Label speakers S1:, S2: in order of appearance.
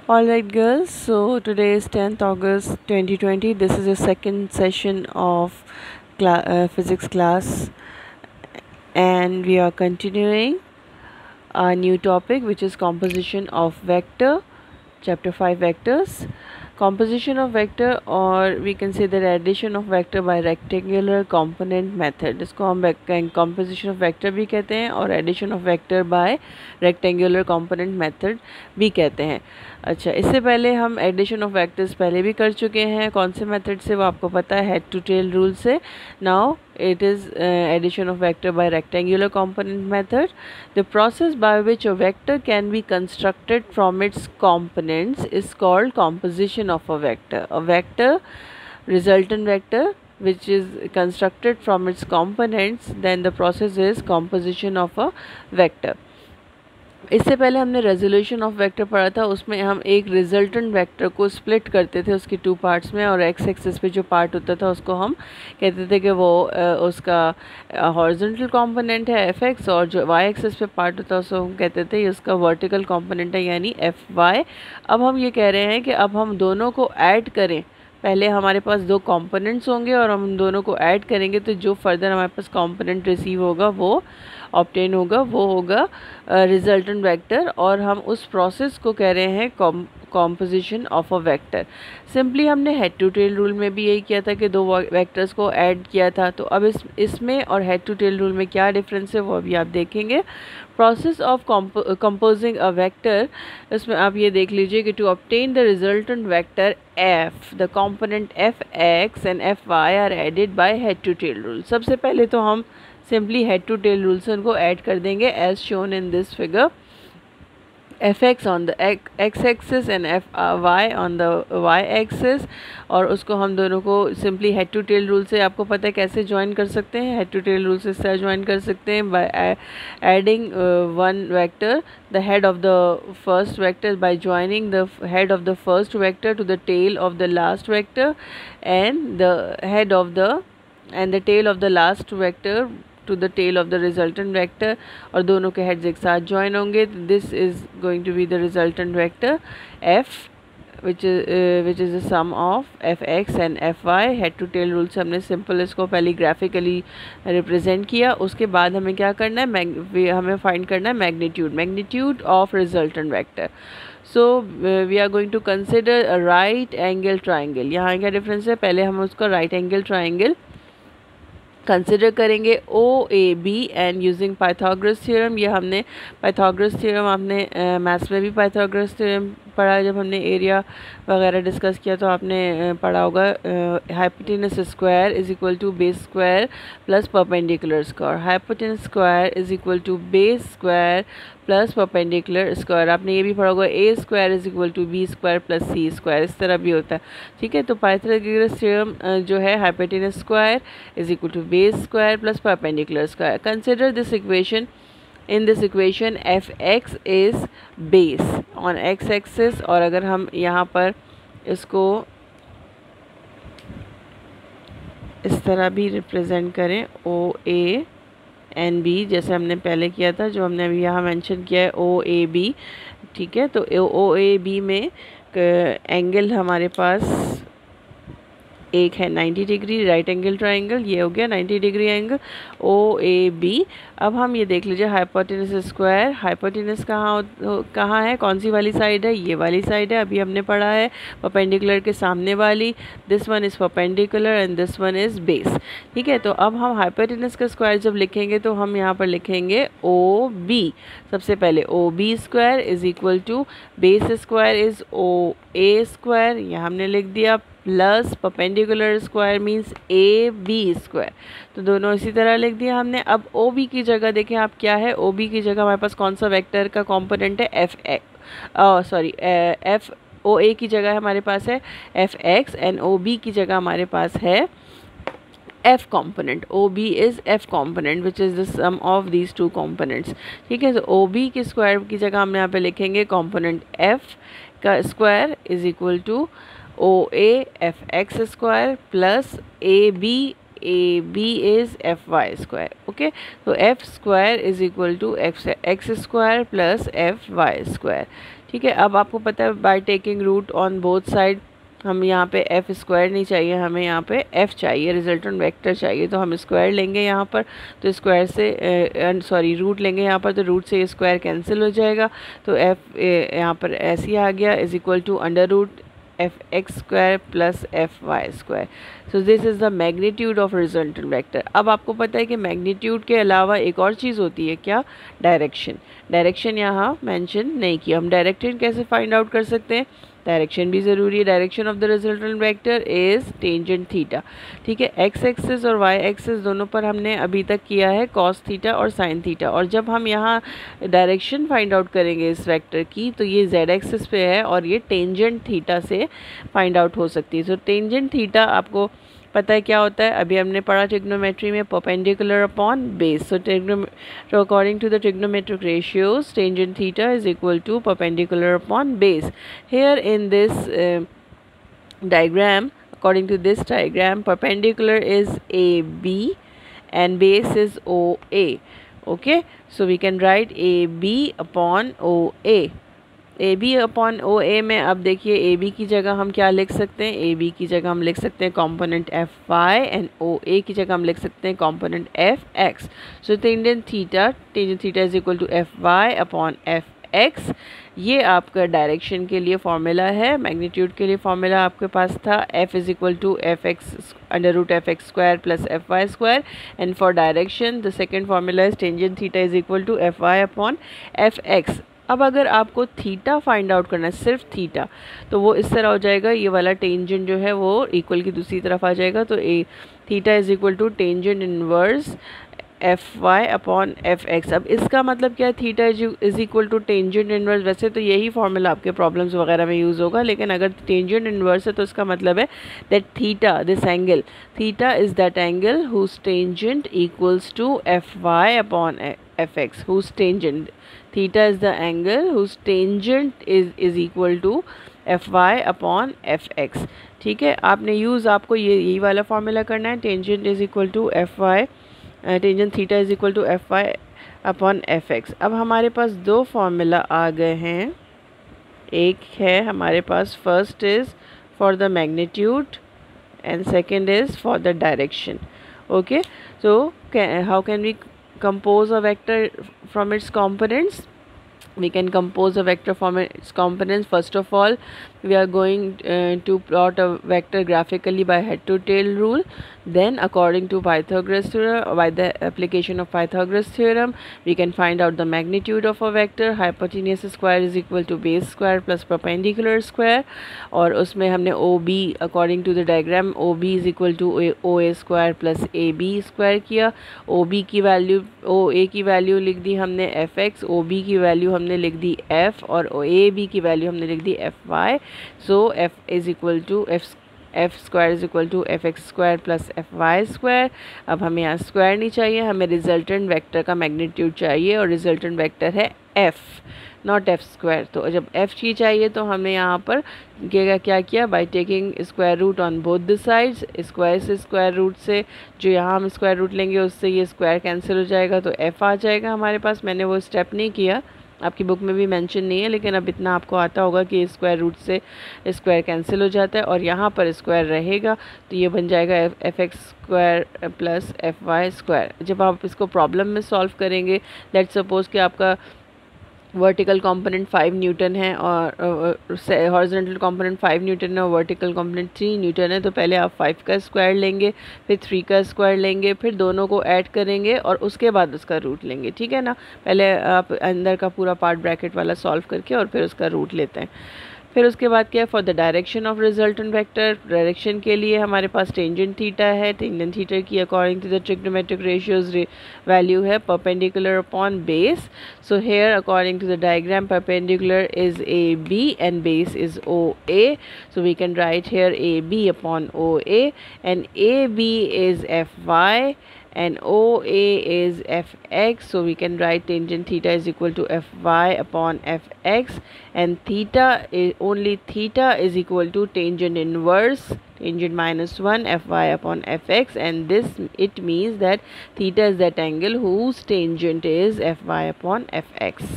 S1: Alright, girls, so today is 10th August 2020. This is the second session of physics class, and we are continuing our new topic, which is composition of vector, chapter 5 vectors. Composition of vector, or we can say the addition of vector by rectangular component method, इसको हम composition of vector भी कहते हैं और addition of vector by rectangular component method भी कहते हैं. अच्छा, इससे पहले हम एडिशन ऑफ वेक्टर्स पहले भी कर चुके हैं. कौन से मेथड से वो आपको पता है, हेड टू टेल रूल से. Now it is addition of vector by rectangular component method. The process by which a vector can be constructed from its components is called composition of a vector. A vector, resultant vector, which is constructed from its components, then the process is composition of a vector. इससे पहले हमने resolution of vector पढ़ा था. उसमें हम एक resultant vector को split करते थे उसकी टू पार्ट्स में, और एक्स एक्सिस पे जो पार्ट होता था उसको हम कहते थे कि वो उसका हॉरिजॉन्टल कंपोनेंट है एफ एक्स, और जो वाई एक्सिस पे पार्ट होता है उसको हम कहते थे उसका वर्टिकल कंपोनेंट है यानी एफ वाई. अब हम ये कह रहे हैं कि अब हम दोनों को ऐड करें. पहले हमारे पास दो कंपोनेंट्स होंगे और हम दोनों को ऐड करेंगे तो जो फर्दर हमारे पास कंपोनेंट रिसीव होगा वो ऑब्टेन होगा, वो होगा रिजल्टेंट वेक्टर, और हम उस प्रोसेस को कह रहे हैं composition of a vector. Simply हमने हेड टू टेल रूल में भी यही किया था कि दो वेक्टर्स को ऐड किया था. तो अब इसमें और हेड टू टेल रूल में क्या डिफरेंस है वो अभी आप देखेंगे. Process of composing a vector, इसमें आप ये देख लीजिए कि to obtain the resultant vector F, the component F X and F Y are added by head to tail rule. सबसे पहले तो हम simply head to tail rule से उनको ऐड कर देंगे as shown in this figure. F X on the X axis and F Y on the Y axis, और उसको हम दोनों को simply head to tail rule से आपको पता है कैसे ज्वाइन कर सकते हैं. हेड टू टेल रूल से इससे ज्वाइन कर सकते हैं by adding one vector, the head of the first vector, by joining the head of the first vector to the tail of the last vector, and the head of the end the tail of the last vector to the tail of the resultant vector, और दोनों के heads एक साथ join होंगे. This is going to be the resultant vector F, which is the sum of F X and F Y. Head to tail rule से हमने simple इसको पहले ग्राफिकली रिप्रेजेंट किया. उसके बाद हमें क्या करना है, हमें फाइंड करना है magnitude of resultant vector. So we are going to consider a right angle triangle. यहाँ क्या डिफरेंस है, पहले हम उसका राइट एंगल ट्राइंगल कंसिडर करेंगे O A B and using Pythagoras theorem. ये हमने पाइथागोरस थ्योरम, आपने मैथ्स में भी पाइथागोरस थ्योरम पढ़ा है. जब हमने एरिया वगैरह डिस्कस किया तो आपने पढ़ा होगा hypotenuse square is equal to base square plus perpendicular square. Hypotenuse square is equal to base square plus perpendicular square. आपने ये भी पढ़ा होगा A square is equal to B square plus C square. इस तरह भी होता है. ठीक है, तो पाइथागोरस थ्योरम जो है hypotenuse square is equal to base square plus perpendicular square. Consider this equation. In this equation F X is base on X axis, और अगर हम यहाँ पर इसको इस तरह भी रिप्रेजेंट करें ओ ए एन बी, जैसे हमने पहले किया था, जो हमने अभी यहाँ मेंशन किया है ओ ए बी. ठीक है, तो ओ ए बी में एंगल हमारे पास एक है 90 डिग्री राइट एंगल ट्राइंगल. ये हो गया 90 degree angle O A B. अब हम ये देख लीजिए हाइपोटेनस स्क्वायर, हाइपोटेनस कहाँ है, कौन सी वाली साइड है, ये वाली साइड है. अभी हमने पढ़ा है परपेंडिकुलर के सामने वाली. This one is perpendicular and this one is base. ठीक है, तो अब हम हाइपोटेनस का स्क्वायर जब लिखेंगे तो हम यहाँ पर लिखेंगे ओ बी. सबसे पहले O B square is equal to base square is O A square, यहाँ हमने लिख दिया, plus perpendicular square means A B square. तो दोनों इसी तरह लिख दिया हमने. अब ओ बी की जगह देखें आप क्या है, ओ बी की जगह हमारे पास कौन सा वेक्टर का कंपोनेंट है, एफ ओ ए की जगह हमारे पास है F X, and O B की जगह हमारे पास है F component. O B is F component which is the sum of these two components. ठीक है, तो ओ बी के स्क्वायर की जगह हम यहाँ पे लिखेंगे कंपोनेंट एफ का square is equal to O A F X square plus A B is F Y square. Okay, तो F square is equal to X square plus F Y square. ठीक है, अब आपको पता है by taking root on both side, हम यहाँ पे एफ स्क्वायर नहीं चाहिए, हमें यहाँ पे एफ चाहिए, रिजल्टेंट वेक्टर चाहिए, तो हम स्क्वायर लेंगे यहाँ पर, तो स्क्वायर से सॉरी रूट लेंगे यहाँ पर, तो रूट से स्क्वायर कैंसिल हो जाएगा, तो एफ यहाँ पर ऐसे ही आ गया is equal to under root F X square plus F Y square. So this is the magnitude of resultant vector. अब आपको पता है कि मैग्नीट्यूड के अलावा एक और चीज़ होती है, क्या? डायरेक्शन। डायरेक्शन यहाँ मेंशन नहीं किया। हम डायरेक्शन कैसे फाइंड आउट कर सकते हैं? डायरेक्शन भी ज़रूरी है। Direction of the resultant vector is tangent theta. ठीक है, एक्स एक्सिस और वाई एक्सिस दोनों पर हमने अभी तक किया है कॉस थीटा और साइन थीटा, और जब हम यहाँ डायरेक्शन फाइंड आउट करेंगे इस वेक्टर की, तो ये जेड एक्सिस पे है और ये टेंजेंट थीटा से फाइंड आउट हो सकती है। सो टेंजेंट थीटा आपको पता है क्या होता है, अभी हमने पढ़ा ट्रिग्नोमेट्री में, perpendicular upon base. So according to the trigonometric ratios tangent theta is equal to perpendicular upon base. Here in this diagram, according to this diagram, perpendicular is AB and base is OA. Okay, so we can write AB upon OA. AB upon OA में अब देखिए AB की जगह हम क्या लिख सकते हैं? AB की जगह हम लिख सकते हैं कॉम्पोनेंट FY एंड OA की जगह हम लिख सकते हैं component FX। So tangent theta is equal to FY upon FX। ये आपका डायरेक्शन के लिए फॉर्मूला है। मैग्नीट्यूड के लिए फॉर्मूला आपके पास था F is equal to FX under root FX square plus FY square, and for direction the second formula is tangent theta is equal to FY upon FX। अब अगर आपको थीटा फाइंड आउट करना है, सिर्फ theta, तो वो इस तरह हो जाएगा, ये वाला टेंजेंट जो है वो इक्वल की दूसरी तरफ आ जाएगा, तो theta is equal to tangent inverse FY upon FX। अब इसका मतलब क्या है? Theta is equal to tangent inverse. वैसे तो यही फॉर्मूला आपके प्रॉब्लम्स वगैरह में यूज़ होगा, लेकिन अगर टेंजेंट इनवर्स है तो इसका मतलब है that theta, this angle, theta is that angle whose tangent equals to FY upon FX। Whose tangent, theta is the angle whose tangent is equal to FY upon FX। ठीक है, आपने आपको यही वाला फॉर्मूला करना है, tangent is equal to FY, tangent theta is equal to FY upon FX। अब हमारे पास दो फॉर्मूला आ गए हैं। एक है हमारे पास, first is for the magnitude and second is for the direction. Okay, so how can we compose a vector from its components? We can compose a vector from its components. First of all, we are going to plot a vector graphically by head to tail rule. Then according to Pythagoras theorem, by the application of Pythagoras theorem, we can find out the magnitude of a vector. Hypotenuse square is equal to base square plus perpendicular square, और उसमें हमने OB according to the diagram OB is equal to OA square plus AB square किया। OB की value, OA की value लिख दी हमने FX, OB की वैल्यू हमने लिख दी F, और AB की वैल्यू हमने लिख दी FY। So F is equal to F square is equal to FX square plus FY square. अब हमें यहाँ स्क्वायर नहीं चाहिए, हमें रिजल्टेंट वेक्टर का मैग्नीट्यूड चाहिए, और रिजल्टेंट वेक्टर है F, नॉट F स्क्वायर। तो जब F की चाहिए तो हमने यहाँ पर क्या किया, by taking square root on both the sides. Square से स्क्वायर रूट से, जो यहाँ हम स्क्वायर रूट लेंगे उससे ये स्क्वायर कैंसिल हो जाएगा, तो F आ जाएगा हमारे पास। मैंने वो स्टेप नहीं किया, आपकी बुक में भी मेंशन नहीं है, लेकिन अब इतना आपको आता होगा कि स्क्वायर रूट से स्क्वायर कैंसिल हो जाता है और यहाँ पर स्क्वायर रहेगा, तो ये बन जाएगा FX square plus FY square. जब आप इसको प्रॉब्लम में सॉल्व करेंगे, लेट्स सपोज कि आपका वर्टिकल कंपोनेंट 5 न्यूटन है और हॉरिजॉन्टल कंपोनेंट 5 न्यूटन है और वर्टिकल कंपोनेंट 3 न्यूटन है, तो पहले आप 5 का स्क्वायर लेंगे, फिर 3 का स्क्वायर लेंगे, फिर दोनों को ऐड करेंगे और उसके बाद उसका रूट लेंगे। ठीक है ना, पहले आप अंदर का पूरा पार्ट ब्रैकेट वाला सॉल्व करके और फिर उसका रूट लेते हैं। फिर उसके बाद क्या है, for the direction of resultant vector, direction के लिए हमारे पास टेंजेंट थीटा है। टेंजेंट थीटा की according to the trigonometric ratios value है perpendicular upon base. So here according to the diagram, perpendicular is AB and base is OA। So we can write here AB upon OA and AB is FY and OA is FX, so we can write tangent theta is equal to FY upon FX, and theta is only theta is equal to tangent inverse, tangent minus 1 FY upon FX, and this it means that theta is that angle whose tangent is FY upon FX.